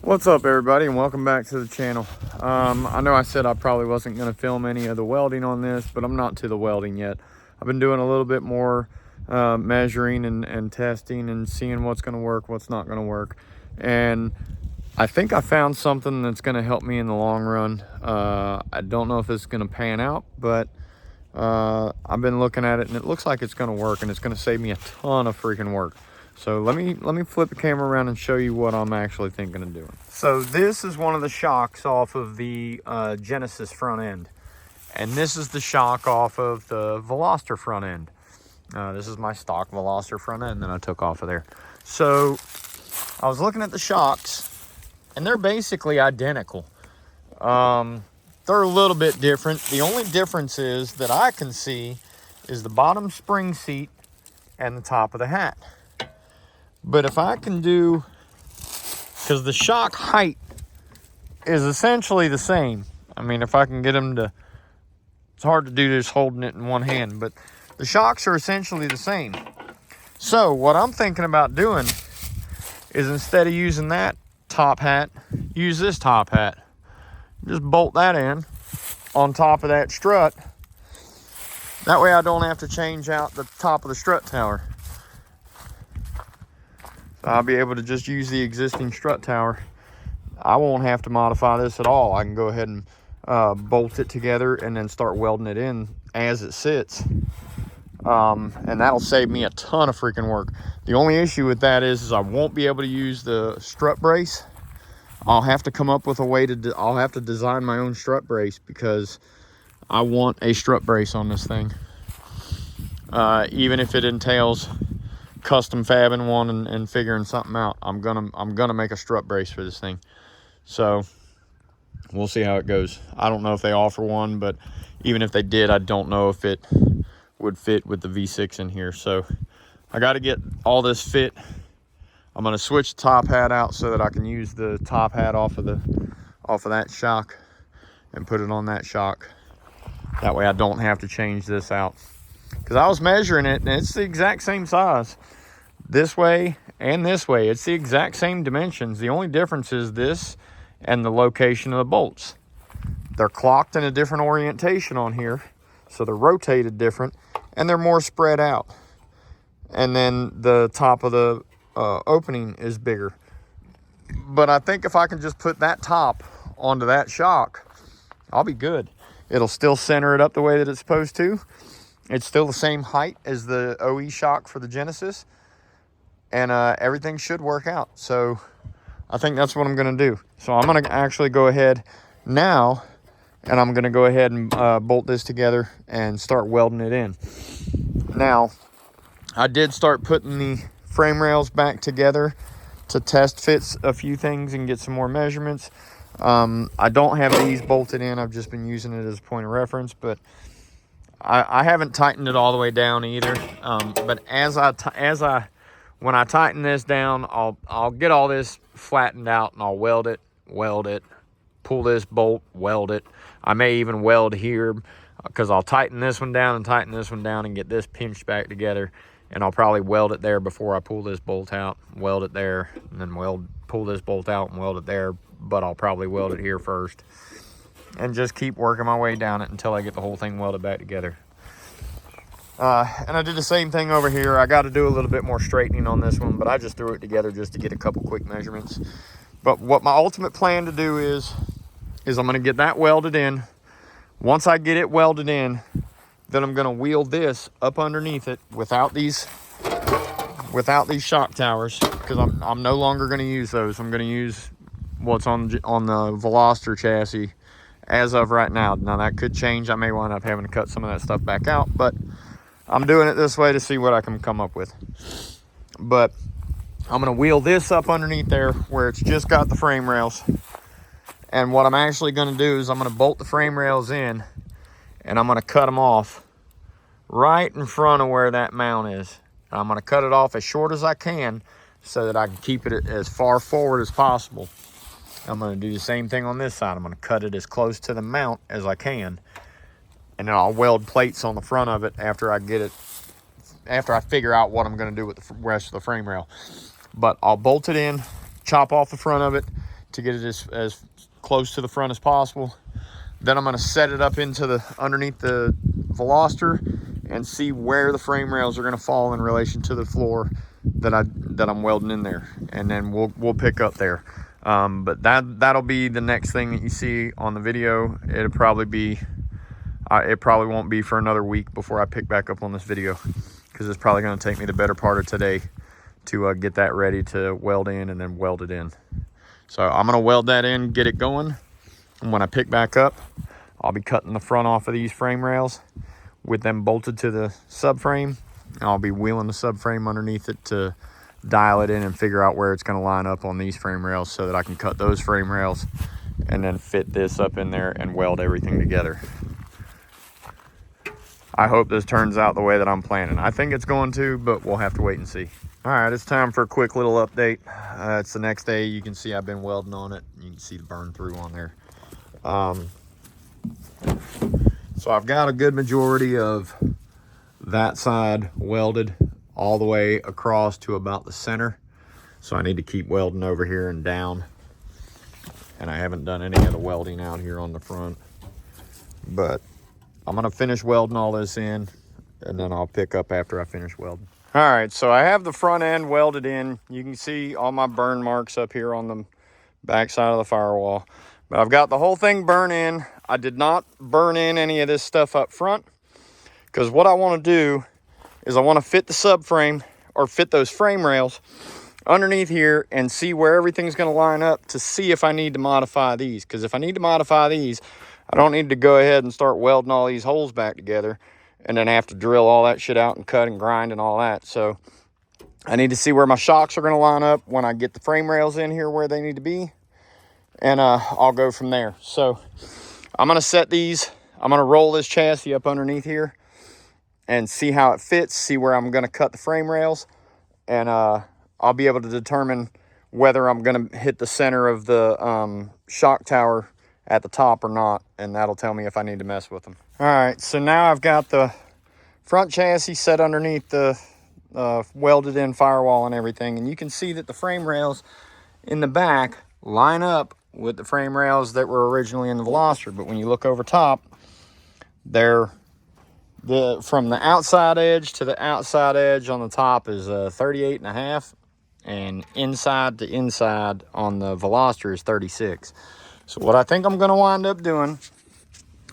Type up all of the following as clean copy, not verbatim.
What's up, everybody, and welcome back to the channel. I know I said I probably wasn't going to film any of the welding on this, but I'm not to the welding yet. I've been doing a little bit more measuring and testing and seeing what's going to work, what's not going to work. And I think I found something that's going to help me in the long run. I don't know if it's going to pan out, but I've been looking at it and it looks like it's going to work, and it's going to save me a ton of freaking work. So let me flip the camera around and show you what I'm actually thinking of doing. So this is one of the shocks off of the Genesis front end. And this is the shock off of the Veloster front end. This is my stock Veloster front end that I took off of there. So I was looking at the shocks, and they're basically identical. They're a little bit different. The only difference is that I can see is the bottom spring seat and the top of the hat. But if I can do, because the shock height is essentially the same. I mean, if I can get them to, it's hard to do this holding it in one hand, but the shocks are essentially the same. So what I'm thinking about doing is, instead of using that top hat, use this top hat. Just bolt that in on top of that strut. That way I don't have to change out the top of the strut tower. So I'll be able to just use the existing strut tower. I won't have to modify this at all. I can go ahead and bolt it together and then start welding it in as it sits. And that'll save me a ton of freaking work. The only issue with that is I won't be able to use the strut brace. I'll have to come up with a way to, I'll have to design my own strut brace, because I want a strut brace on this thing. Even if it entails custom fabbing one and figuring something out, I'm gonna make a strut brace for this thing. So we'll see how it goes. I don't know if they offer one, but even if they did, I don't know if it would fit with the V6 in here. So I got to get all this fit. I'm gonna switch the top hat out so that I can use the top hat off of that shock and put it on that shock. That way I don't have to change this out. Because I was measuring it, and it's the exact same size. This way and this way. It's the exact same dimensions. The only difference is this and the location of the bolts. They're clocked in a different orientation on here, so they're rotated different, and they're more spread out. And then the top of the opening is bigger. But I think if I can just put that top onto that shock, I'll be good. It'll still center it up the way that it's supposed to. It's still the same height as the OE shock for the Genesis, and everything should work out. So I think that's what I'm going to do. So I'm going to actually go ahead now, and I'm going to go ahead and bolt this together and start welding it in. Now, I did start putting the frame rails back together to test fit a few things and get some more measurements. I don't have these bolted in. I've just been using it as a point of reference, but I haven't tightened it all the way down either. But when I tighten this down, I'll get all this flattened out, and I'll weld it, pull this bolt, weld it. I may even weld here, because I'll tighten this one down and tighten this one down and get this pinched back together. And I'll probably weld it there before I pull this bolt out, weld it there, and then pull this bolt out and weld it there. But I'll probably weld it here first, and just keep working my way down it until I get the whole thing welded back together. And I did the same thing over here. I got to do a little bit more straightening on this one, but I just threw it together just to get a couple quick measurements. But what my ultimate plan to do is I'm going to get that welded in. Once I get it welded in, then I'm going to wheel this up underneath it without these shock towers, because I'm no longer going to use those. I'm going to use what's on the Veloster chassis as of right now. Now that could change. I may wind up having to cut some of that stuff back out, but I'm doing it this way to see what I can come up with. But I'm going to wheel this up underneath there where it's just got the frame rails. And what I'm actually going to do is I'm going to bolt the frame rails in, and I'm going to cut them off right in front of where that mount is. I'm going to cut it off as short as I can so that I can keep it as far forward as possible. I'm going to do the same thing on this side. I'm going to cut it as close to the mount as I can, and then I'll weld plates on the front of it after I figure out what I'm going to do with the rest of the frame rail. But I'll bolt it in, chop off the front of it to get it as close to the front as possible. Then I'm going to set it up into the underneath the Veloster and see where the frame rails are going to fall in relation to the floor that I'm welding in there, and then we'll pick up there. But that'll be the next thing that you see on the video. It'll probably be it probably won't be for another week before I pick back up on this video, because it's probably going to take me the better part of today to get that ready to weld in and then weld it in. So I'm going to weld that in, get it going, and when I pick back up, I'll be cutting the front off of these frame rails with them bolted to the subframe. I'll be wheeling the subframe underneath it to dial it in and figure out where it's going to line up on these frame rails so that I can cut those frame rails and then fit this up in there and weld everything together. I hope this turns out the way that I'm planning. I think it's going to, but we'll have to wait and see. All right, it's time for a quick little update. It's the next day. You can see I've been welding on it. You can see the burn through on there. So I've got a good majority of that side welded all the way across to about the center. So I need to keep welding over here and down. And I haven't done any of the welding out here on the front. But I'm gonna finish welding all this in, and then I'll pick up after I finish welding. All right, so I have the front end welded in. You can see all my burn marks up here on the back side of the firewall. But I've got the whole thing burn in. I did not burn in any of this stuff up front, because what I want to do is I want to fit the subframe, or fit those frame rails underneath here and see where everything's going to line up to see if I need to modify these. Because if I need to modify these, I don't need to go ahead and start welding all these holes back together and then have to drill all that shit out and cut and grind and all that. So I need to see where my shocks are going to line up when I get the frame rails in here where they need to be. And I'll go from there. So I'm going to set these, I'm going to roll this chassis up underneath here and see how it fits, see where I'm going to cut the frame rails. And I'll be able to determine whether I'm going to hit the center of the shock tower at the top or not, and that'll tell me if I need to mess with them. All right, so now I've got the front chassis set underneath the welded in firewall and everything, and you can see that the frame rails in the back line up with the frame rails that were originally in the Veloster. But when you look over top, they're from the outside edge to the outside edge on the top is 38.5, and inside to inside on the Veloster is 36. So what I think I'm going to wind up doing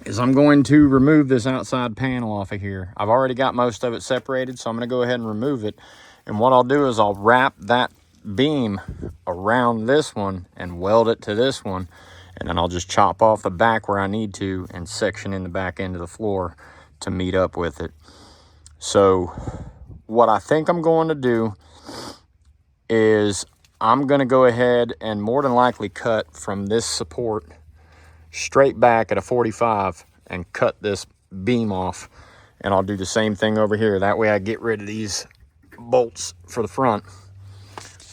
is I'm going to remove this outside panel off of here. I've already got most of it separated, so I'm going to go ahead and remove it. And what I'll do is I'll wrap that beam around this one and weld it to this one. And then I'll just chop off the back where I need to and section in the back end of the floor to meet up with it. So what I think I'm going to do is I'm going to go ahead and more than likely cut from this support straight back at a 45 and cut this beam off. And I'll do the same thing over here. That way I get rid of these bolts for the front.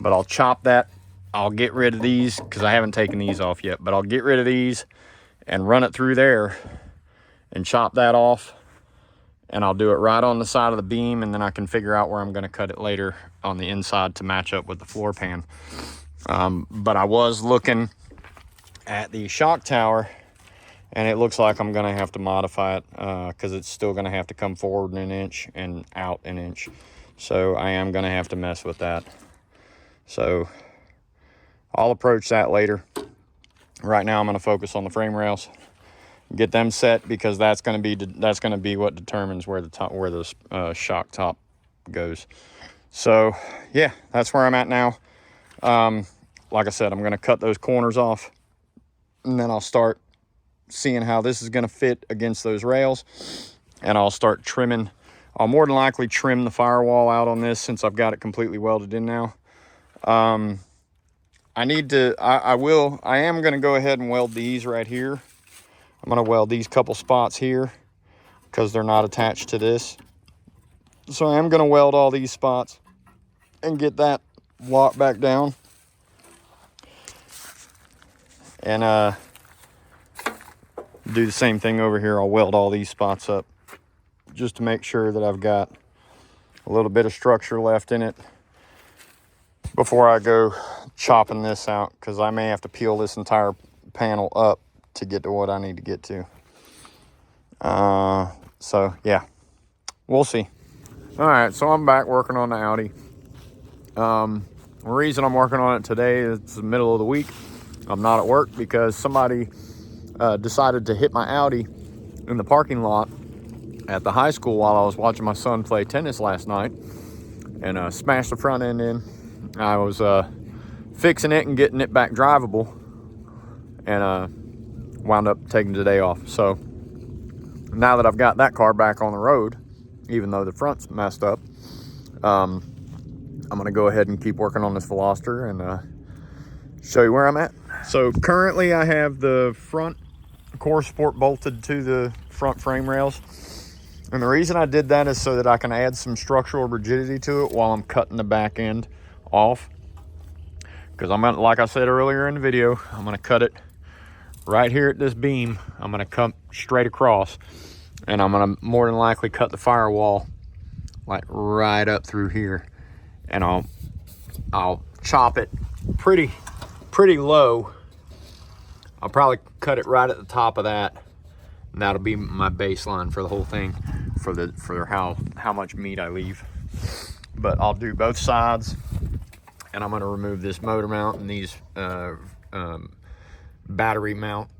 But I'll chop that. I'll get rid of these because I haven't taken these off yet. But I'll get rid of these and run it through there and chop that off. And I'll do it right on the side of the beam, and then I can figure out where I'm going to cut it later on the inside to match up with the floor pan. But I was looking at the shock tower, and it looks like I'm going to have to modify it because it's still going to have to come forward an inch and out an inch. So I am going to have to mess with that. So I'll approach that later. Right now I'm going to focus on the frame rails, get them set, because that's going to be what determines where the shock top goes. So yeah, that's where I'm at now. Like I said, I'm going to cut those corners off, and then I'll start seeing how this is going to fit against those rails, and I'll start trimming. I'll more than likely trim the firewall out on this since I've got it completely welded in now. I am going to go ahead and weld these right here. I'm going to weld these couple spots here because they're not attached to this. So I am going to weld all these spots and get that locked back down. And do the same thing over here. I'll weld all these spots up just to make sure that I've got a little bit of structure left in it before I go chopping this out because I may have to peel this entire panel up to get to what I need to get to. So yeah, we'll see. All right, so I'm back working on the Audi. The reason I'm working on it today is it's the middle of the week. I'm not at work because somebody decided to hit my Audi in the parking lot at the high school while I was watching my son play tennis last night, and smashed the front end in. I was fixing it and getting it back drivable, and wound up taking the day off. So now that I've got that car back on the road, even though the front's messed up, I'm gonna go ahead and keep working on this Veloster and show you where I'm at. So currently I have the front core support bolted to the front frame rails. And the reason I did that is so that I can add some structural rigidity to it while I'm cutting the back end off. Because I'm gonna, like I said earlier in the video, I'm gonna cut it right here at this beam. I'm gonna come straight across, and I'm gonna more than likely cut the firewall like right up through here. And I'll chop it pretty low. I'll probably cut it right at the top of that, and that'll be my baseline for the whole thing, for how much meat I leave. But I'll do both sides, and I'm going to remove this motor mount and these battery mount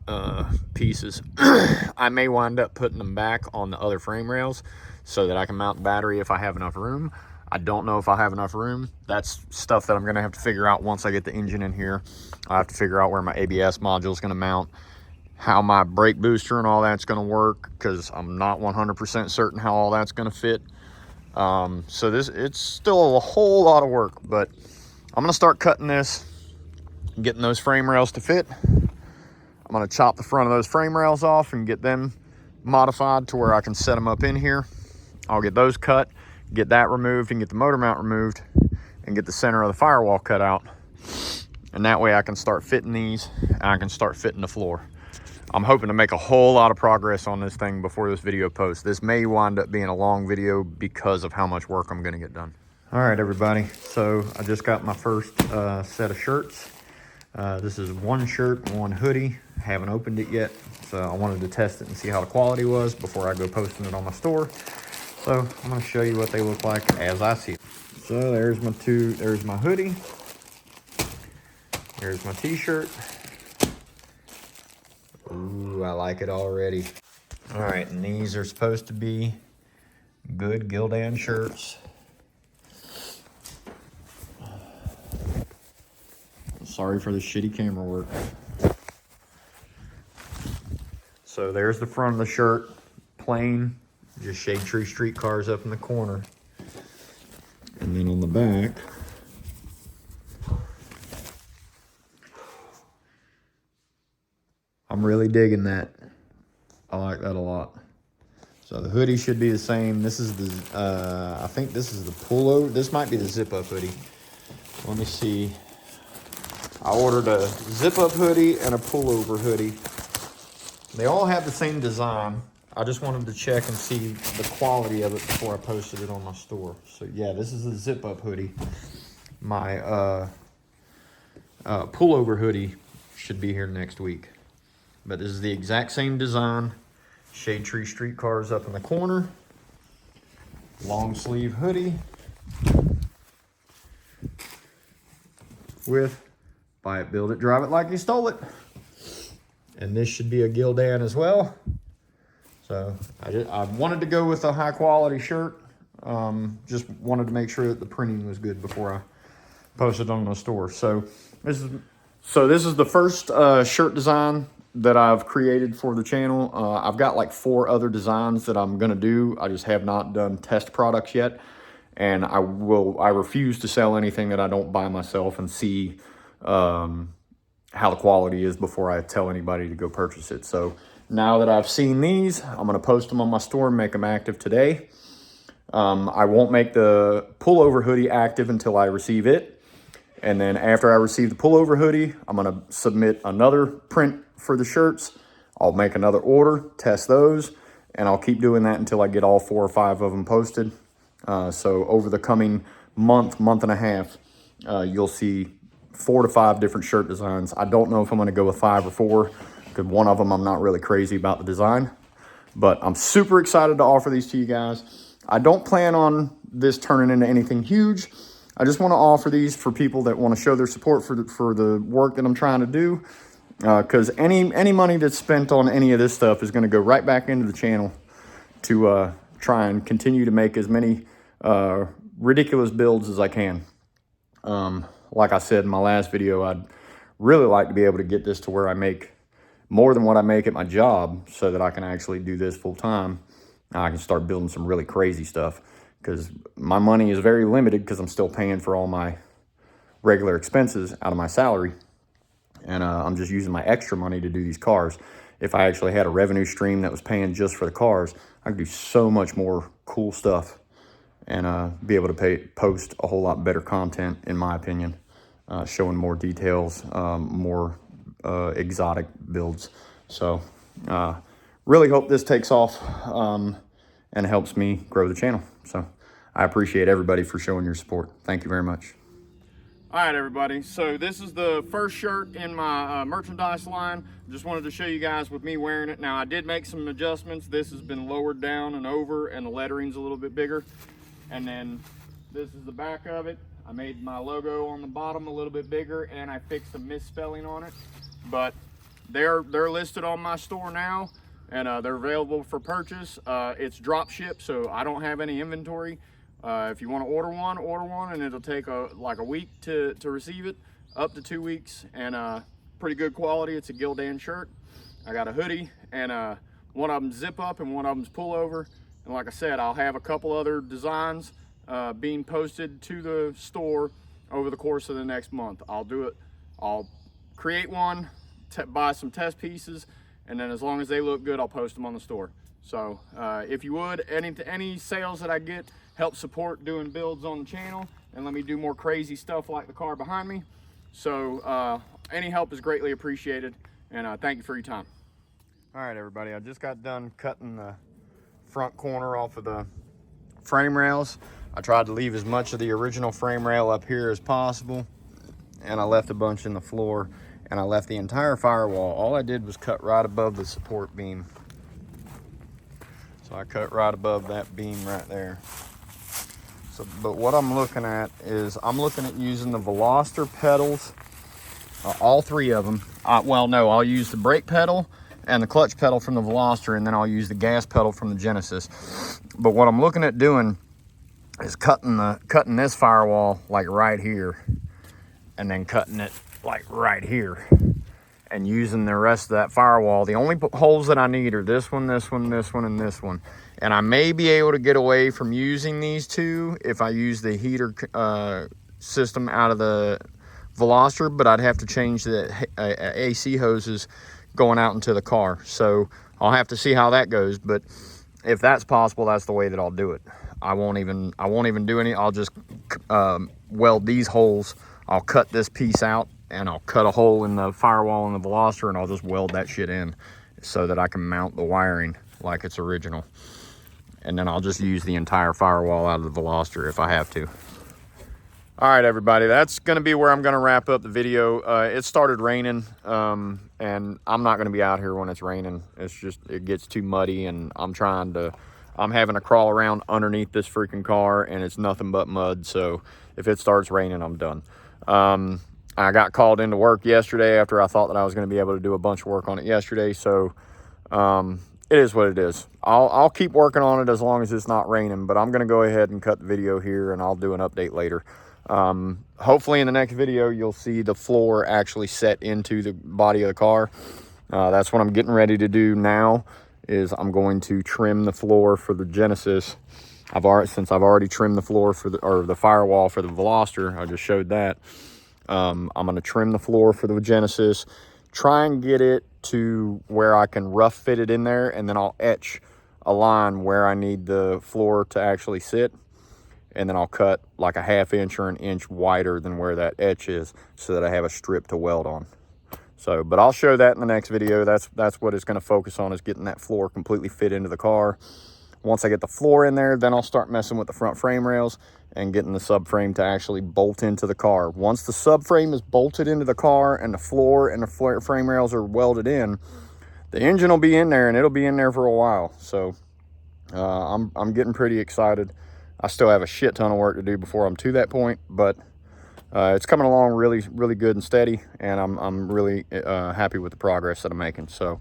pieces. I may wind up putting them back on the other frame rails so that I can mount the battery if I have enough room. I don't know if I have enough room. That's stuff that I'm gonna have to figure out once I get the engine in here. I have to figure out where my ABS module is gonna mount, how my brake booster and all that's gonna work, because I'm not 100% certain how all that's gonna fit. So it's still a whole lot of work, but I'm gonna start cutting this, getting those frame rails to fit. I'm gonna chop the front of those frame rails off and get them modified to where I can set them up in here. I'll get those cut, get that removed, and get the motor mount removed, and get the center of the firewall cut out. And that way I can start fitting these, and I can start fitting the floor. I'm hoping to make a whole lot of progress on this thing before this video posts. This may wind up being a long video because of how much work I'm gonna get done. All right, everybody, so I just got my first set of shirts. This is one shirt and one hoodie. I haven't opened it yet, so I wanted to test it and see how the quality was before I go posting it on my store. So I'm gonna show you what they look like as I see it. So there's my hoodie. There's my t-shirt. Ooh, I like it already. All right, and these are supposed to be good Gildan shirts. Sorry for the shitty camera work. So there's the front of the shirt, plain, just shade tree streetcars up in the corner. And then on the back, I'm really digging that. I like that a lot. So the hoodie should be the same. This is the, I think this is the pullover. This might be the zip-up hoodie. Let me see. I ordered a zip-up hoodie and a pullover hoodie. They all have the same design. I just wanted to check and see the quality of it before I posted it on my store. So yeah, this is a zip-up hoodie. My pullover hoodie should be here next week. But this is the exact same design. Shade tree streetcars up in the corner. Long sleeve hoodie. With buy it, build it, drive it like you stole it. And this should be a Gildan as well. So I wanted to go with a high quality shirt. Just wanted to make sure that the printing was good before I posted on the store. So this is the first shirt design that I've created for the channel. I've got like 4 other designs that I'm gonna do. I just have not done test products yet. And I refuse to sell anything that I don't buy myself and see how the quality is before I tell anybody to go purchase it. So now that I've seen these, I'm gonna post them on my store and make them active today. I won't make the pullover hoodie active until I receive it. And then after I receive the pullover hoodie, I'm gonna submit another print for the shirts. I'll make another order, test those, and I'll keep doing that until I get all 4 or 5 of them posted. So over the coming month and a half, you'll see 4 to 5 different shirt designs. I don't know if I'm going to go with 5 or 4, because one of them I'm not really crazy about the design. But I'm super excited to offer these to you guys. I don't plan on this turning into anything huge. I just want to offer these for people that want to show their support for the work that I'm trying to do. Because any money that's spent on any of this stuff is going to go right back into the channel to try and continue to make as many ridiculous builds as I can. Like I said in my last video, I'd really like to be able to get this to where I make more than what I make at my job, so that I can actually do this full time. I can start building some really crazy stuff, because my money is very limited because I'm still paying for all my regular expenses out of my salary. And I'm just using my extra money to do these cars. If I actually had a revenue stream that was paying just for the cars, I could do so much more cool stuff and be able to post a whole lot better content, in my opinion, showing more details, more exotic builds. So really hope this takes off and helps me grow the channel. So I appreciate everybody for showing your support. Thank you very much. All right, everybody, so this is the first shirt in my merchandise line. Just wanted to show you guys with me wearing it. Now, I did make some adjustments. This has been lowered down and over, and the lettering's a little bit bigger. And then this is the back of it. I made my logo on the bottom a little bit bigger, and I fixed some misspelling on it. But they're listed on my store now, and they're available for purchase. It's drop ship, so I don't have any inventory. If you want to order one, and it'll take like a week to receive it, up to 2 weeks, and pretty good quality. It's a Gildan shirt. I got a hoodie, and one of them zip up and one of them's pull over. And like I said, I'll have a couple other designs being posted to the store over the course of the next month. I'll do it. I'll create one, buy some test pieces, and then as long as they look good, I'll post them on the store. So if you would, any sales that I get help support doing builds on the channel and let me do more crazy stuff like the car behind me. So any help is greatly appreciated, and thank you for your time. All right, everybody, I just got done cutting the front corner off of the frame rails. I tried to leave as much of the original frame rail up here as possible, and I left a bunch in the floor, and I left the entire firewall. All I did was cut right above the support beam. So I cut right above that beam right there. So, but what I'm looking at is I'm looking at using the Veloster pedals, all 3 of them. Well, no, I'll use the brake pedal and the clutch pedal from the Veloster, and then I'll use the gas pedal from the Genesis. But what I'm looking at doing is cutting this firewall like right here, and then cutting it like right here, and using the rest of that firewall. The only holes that I need are this one, this one, this one, and this one. And I may be able to get away from using these 2 if I use the heater system out of the Veloster, but I'd have to change the AC hoses going out into the car. So I'll have to see how that goes. But if that's possible, that's the way that I'll do it. I won't even do any. I'll just weld these holes. I'll cut this piece out, and I'll cut a hole in the firewall in the Veloster, and I'll just weld that shit in so that I can mount the wiring like it's original. And then I'll just use the entire firewall out of the Veloster if I have to. All right, everybody, that's going to be where I'm going to wrap up the video. It started raining, and I'm not going to be out here when it's raining. It's just, it gets too muddy, and I'm having to crawl around underneath this freaking car, and it's nothing but mud. So if it starts raining, I'm done. I got called into work yesterday after I thought that I was going to be able to do a bunch of work on it yesterday. So it is what it is. I'll keep working on it as long as it's not raining, but I'm going to go ahead and cut the video here, and I'll do an update later. Hopefully in the next video, you'll see the floor actually set into the body of the car. That's what I'm getting ready to do now, is I'm going to trim the floor for the Genesis. Since I've already trimmed the floor for the firewall for the Veloster, I just showed that. I'm going to trim the floor for the Genesis, try and get it to where I can rough fit it in there, and then I'll etch a line where I need the floor to actually sit, and then I'll cut like a 1/2 inch or 1 inch wider than where that etch is, so that I have a strip to weld on. So, but I'll show that in the next video. That's what it's going to focus on, is getting that floor completely fit into the car. Once I get the floor in there, then I'll start messing with the front frame rails and getting the subframe to actually bolt into the car. Once the subframe is bolted into the car and the floor and the frame rails are welded in, the engine will be in there, and it'll be in there for a while. So I'm getting pretty excited. I still have a shit ton of work to do before I'm to that point, but it's coming along really good and steady, and I'm really happy with the progress that I'm making. So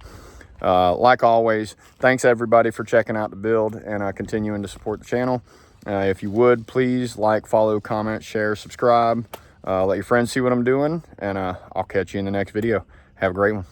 like always, thanks everybody for checking out the build and continuing to support the channel. If you would, please like, follow, comment, share, subscribe, let your friends see what I'm doing, and I'll catch you in the next video. Have a great one.